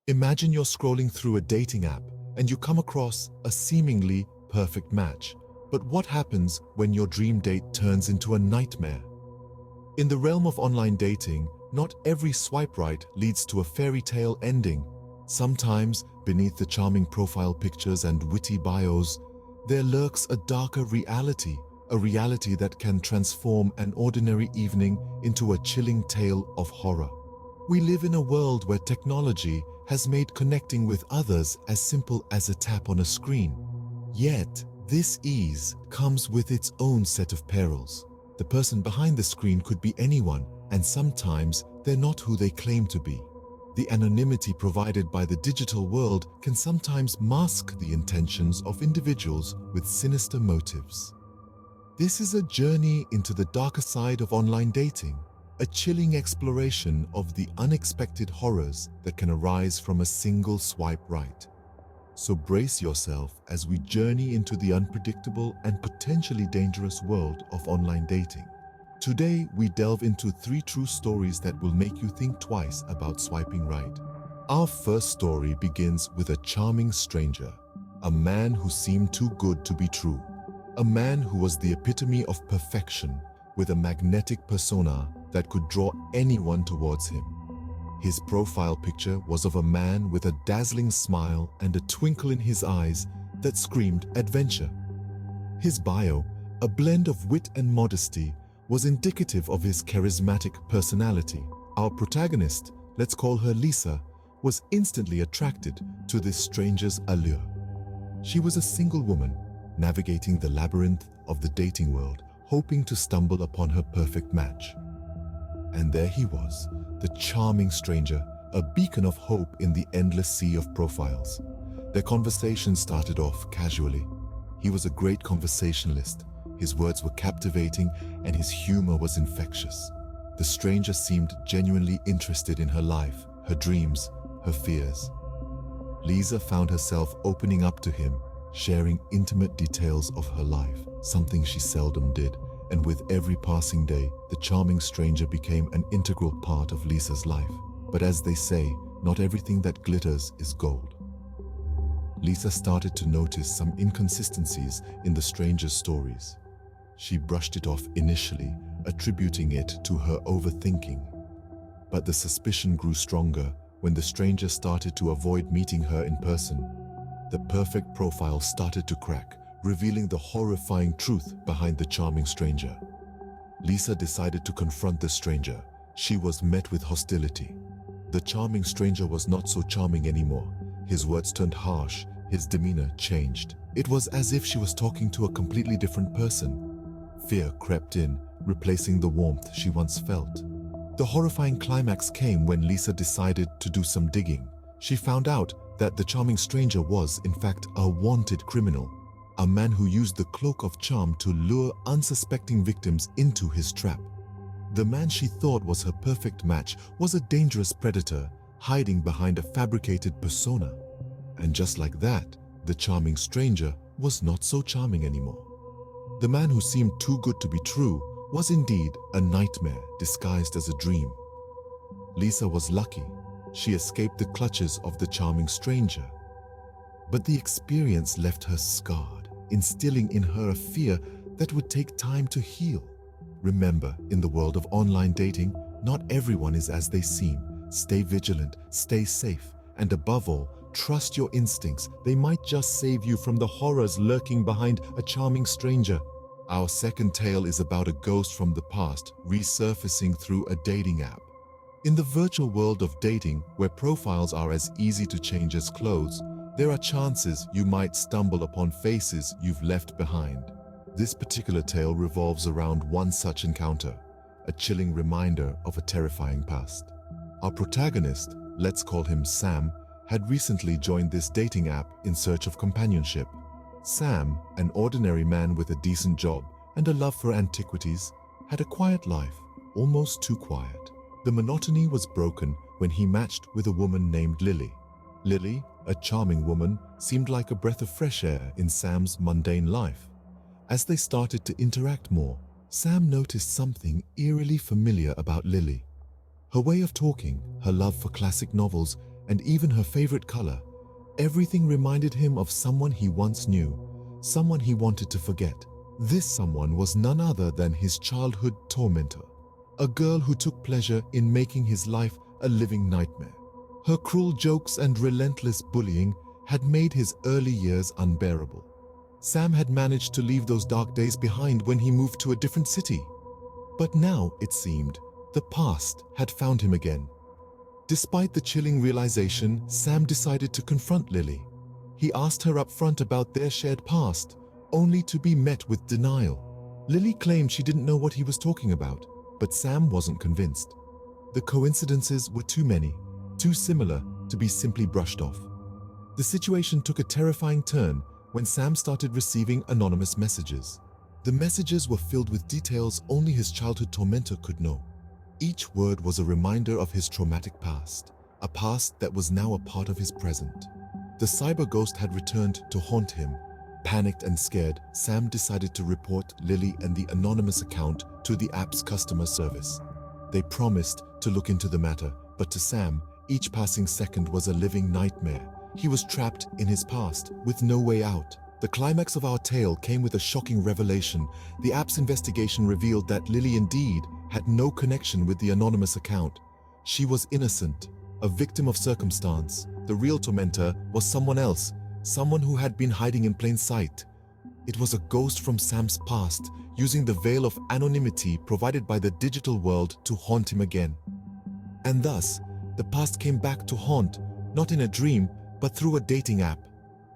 Imagine you're scrolling through a dating app and you come across a seemingly perfect match. But what happens when your dream date turns into a nightmare? In the realm of online dating, not every swipe right leads to a fairy tale ending. Sometimes, beneath the charming profile pictures and witty bios, there lurks a darker reality, a reality that can transform an ordinary evening into a chilling tale of horror. We live in a world where technology has made connecting with others as simple as a tap on a screen. Yet, this ease comes with its own set of perils. The person behind the screen could be anyone, and sometimes they're not who they claim to be. The anonymity provided by the digital world can sometimes mask the intentions of individuals with sinister motives. This is a journey into the darker side of online dating, a chilling exploration of the unexpected horrors that can arise from a single swipe right. So brace yourself as we journey into the unpredictable and potentially dangerous world of online dating. Today, we delve into 3 true stories that will make you think twice about swiping right. Our first story begins with a charming stranger, a man who seemed too good to be true. A man who was the epitome of perfection, with a magnetic persona that could draw anyone towards him. His profile picture was of a man with a dazzling smile and a twinkle in his eyes that screamed adventure. His bio, a blend of wit and modesty, was indicative of his charismatic personality. Our protagonist, let's call her Lisa, was instantly attracted to this stranger's allure. She was a single woman, navigating the labyrinth of the dating world, hoping to stumble upon her perfect match. And there he was, the charming stranger, a beacon of hope in the endless sea of profiles. Their conversation started off casually. He was a great conversationalist. His words were captivating and his humor was infectious. The stranger seemed genuinely interested in her life, her dreams, her fears. Lisa found herself opening up to him, sharing intimate details of her life, something she seldom did. And with every passing day, the charming stranger became an integral part of Lisa's life. But as they say, not everything that glitters is gold. Lisa started to notice some inconsistencies in the stranger's stories. She brushed it off initially, attributing it to her overthinking. But the suspicion grew stronger when the stranger started to avoid meeting her in person. The perfect profile started to crack, revealing the horrifying truth behind the charming stranger. Lisa decided to confront the stranger. She was met with hostility. The charming stranger was not so charming anymore. His words turned harsh, his demeanor changed. It was as if she was talking to a completely different person. Fear crept in, replacing the warmth she once felt. The horrifying climax came when Lisa decided to do some digging. She found out that the charming stranger was, in fact, a wanted criminal. A man who used the cloak of charm to lure unsuspecting victims into his trap. The man she thought was her perfect match was a dangerous predator hiding behind a fabricated persona. And just like that, the charming stranger was not so charming anymore. The man who seemed too good to be true was indeed a nightmare disguised as a dream. Lisa was lucky. She escaped the clutches of the charming stranger. But the experience left her scarred, instilling in her a fear that would take time to heal. Remember, in the world of online dating, not everyone is as they seem. Stay vigilant, stay safe, and above all, trust your instincts. They might just save you from the horrors lurking behind a charming stranger. Our second tale is about a ghost from the past resurfacing through a dating app. In the virtual world of dating, where profiles are as easy to change as clothes, there are chances you might stumble upon faces you've left behind. This particular tale revolves around one such encounter, a chilling reminder of a terrifying past. Our protagonist, let's call him Sam, had recently joined this dating app in search of companionship. Sam, an ordinary man with a decent job and a love for antiquities, had a quiet life, almost too quiet. The monotony was broken when he matched with a woman named Lily. Lily, a charming woman, seemed like a breath of fresh air in Sam's mundane life. As they started to interact more, Sam noticed something eerily familiar about Lily. Her way of talking, her love for classic novels, and even her favorite color. Everything reminded him of someone he once knew, someone he wanted to forget. This someone was none other than his childhood tormentor, a girl who took pleasure in making his life a living nightmare. Her cruel jokes and relentless bullying had made his early years unbearable. Sam had managed to leave those dark days behind when he moved to a different city. But now, it seemed, the past had found him again. Despite the chilling realization, Sam decided to confront Lily. He asked her up front about their shared past, only to be met with denial. Lily claimed she didn't know what he was talking about, but Sam wasn't convinced. The coincidences were too many, too similar to be simply brushed off. The situation took a terrifying turn when Sam started receiving anonymous messages. The messages were filled with details only his childhood tormentor could know. Each word was a reminder of his traumatic past, a past that was now a part of his present. The cyber ghost had returned to haunt him. Panicked and scared, Sam decided to report Lily and the anonymous account to the app's customer service. They promised to look into the matter, but to Sam, each passing second was a living nightmare. He was trapped in his past, with no way out. The climax of our tale came with a shocking revelation. The app's investigation revealed that Lily indeed had no connection with the anonymous account. She was innocent, a victim of circumstance. The real tormentor was someone else, someone who had been hiding in plain sight. It was a ghost from Sam's past, using the veil of anonymity provided by the digital world to haunt him again. And thus, the past came back to haunt, not in a dream, but through a dating app.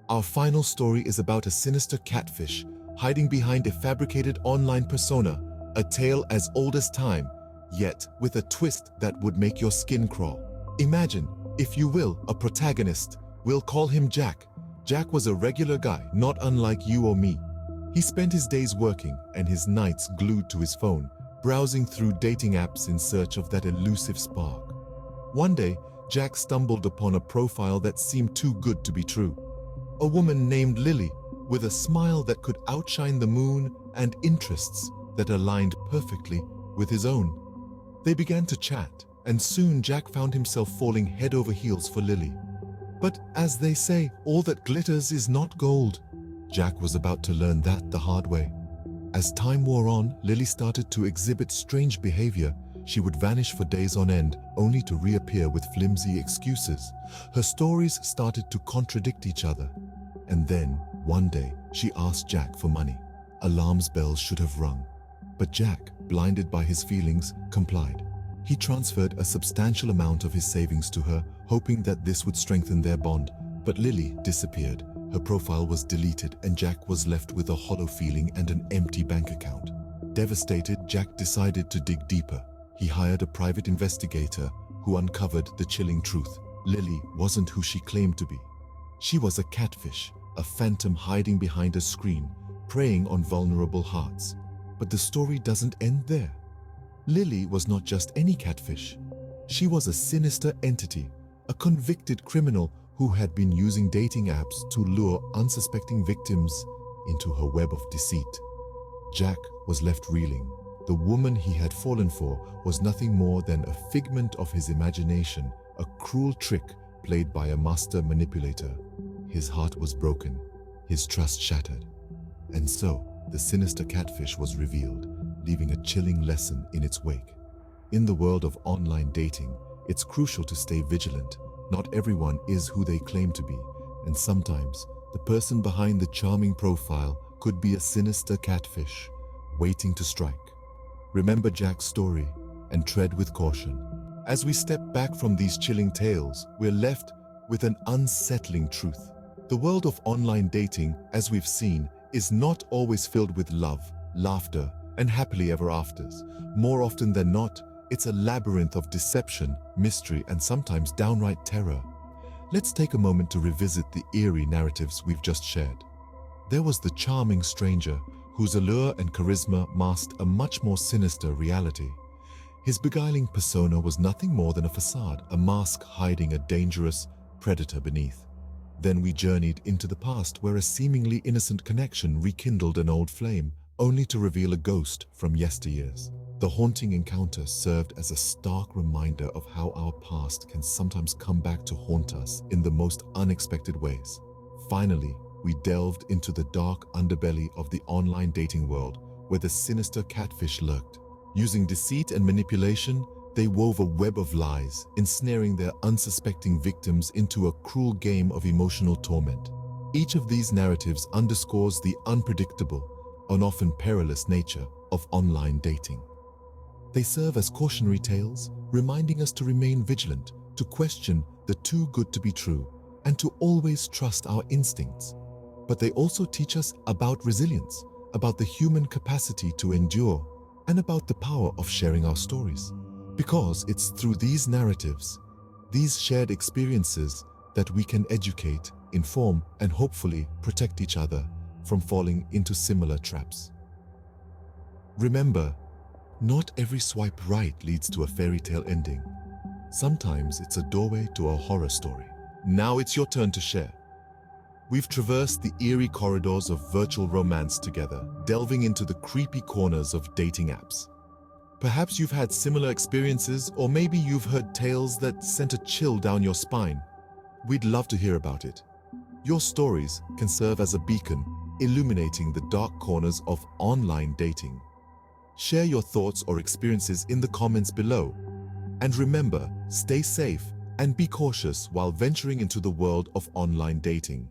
Our final story is about a sinister catfish hiding behind a fabricated online persona, a tale as old as time, yet with a twist that would make your skin crawl. Imagine, if you will, a protagonist. We'll call him Jack. Jack was a regular guy, not unlike you or me. He spent his days working and his nights glued to his phone, browsing through dating apps in search of that elusive spark. One day, Jack stumbled upon a profile that seemed too good to be true. A woman named Lily, with a smile that could outshine the moon and interests that aligned perfectly with his own. They began to chat, and soon Jack found himself falling head over heels for Lily. But as they say, all that glitters is not gold. Jack was about to learn that the hard way. As time wore on, Lily started to exhibit strange behavior. She would vanish for days on end, only to reappear with flimsy excuses. Her stories started to contradict each other. And then, one day, she asked Jack for money. Alarm bells should have rung. But Jack, blinded by his feelings, complied. He transferred a substantial amount of his savings to her, hoping that this would strengthen their bond. But Lily disappeared. Her profile was deleted, and Jack was left with a hollow feeling and an empty bank account. Devastated, Jack decided to dig deeper. He hired a private investigator who uncovered the chilling truth. Lily wasn't who she claimed to be. She was a catfish, a phantom hiding behind a screen, preying on vulnerable hearts. But the story doesn't end there. Lily was not just any catfish. She was a sinister entity, a convicted criminal who had been using dating apps to lure unsuspecting victims into her web of deceit. Jack was left reeling. The woman he had fallen for was nothing more than a figment of his imagination, a cruel trick played by a master manipulator. His heart was broken, his trust shattered. And so, the sinister catfish was revealed, leaving a chilling lesson in its wake. In the world of online dating, it's crucial to stay vigilant. Not everyone is who they claim to be, and sometimes the person behind the charming profile could be a sinister catfish, waiting to strike. Remember Jack's story and tread with caution. As we step back from these chilling tales, we're left with an unsettling truth. The world of online dating, as we've seen, is not always filled with love, laughter, and happily ever afters. More often than not, it's a labyrinth of deception, mystery, and sometimes downright terror. Let's take a moment to revisit the eerie narratives we've just shared. There was the charming stranger, whose allure and charisma masked a much more sinister reality. His beguiling persona was nothing more than a facade, a mask hiding a dangerous predator beneath. Then we journeyed into the past, where a seemingly innocent connection rekindled an old flame, only to reveal a ghost from yesteryears. The haunting encounter served as a stark reminder of how our past can sometimes come back to haunt us in the most unexpected ways. Finally, we delved into the dark underbelly of the online dating world, where the sinister catfish lurked. Using deceit and manipulation, they wove a web of lies, ensnaring their unsuspecting victims into a cruel game of emotional torment. Each of these narratives underscores the unpredictable and often perilous nature of online dating. They serve as cautionary tales, reminding us to remain vigilant, to question the too good to be true, and to always trust our instincts. But they also teach us about resilience, about the human capacity to endure, and about the power of sharing our stories. Because it's through these narratives, these shared experiences, that we can educate, inform, and hopefully protect each other from falling into similar traps. Remember, not every swipe right leads to a fairy tale ending. Sometimes it's a doorway to a horror story. Now it's your turn to share. We've traversed the eerie corridors of virtual romance together, delving into the creepy corners of dating apps. Perhaps you've had similar experiences, or maybe you've heard tales that sent a chill down your spine. We'd love to hear about it. Your stories can serve as a beacon, illuminating the dark corners of online dating. Share your thoughts or experiences in the comments below. And remember, stay safe and be cautious while venturing into the world of online dating.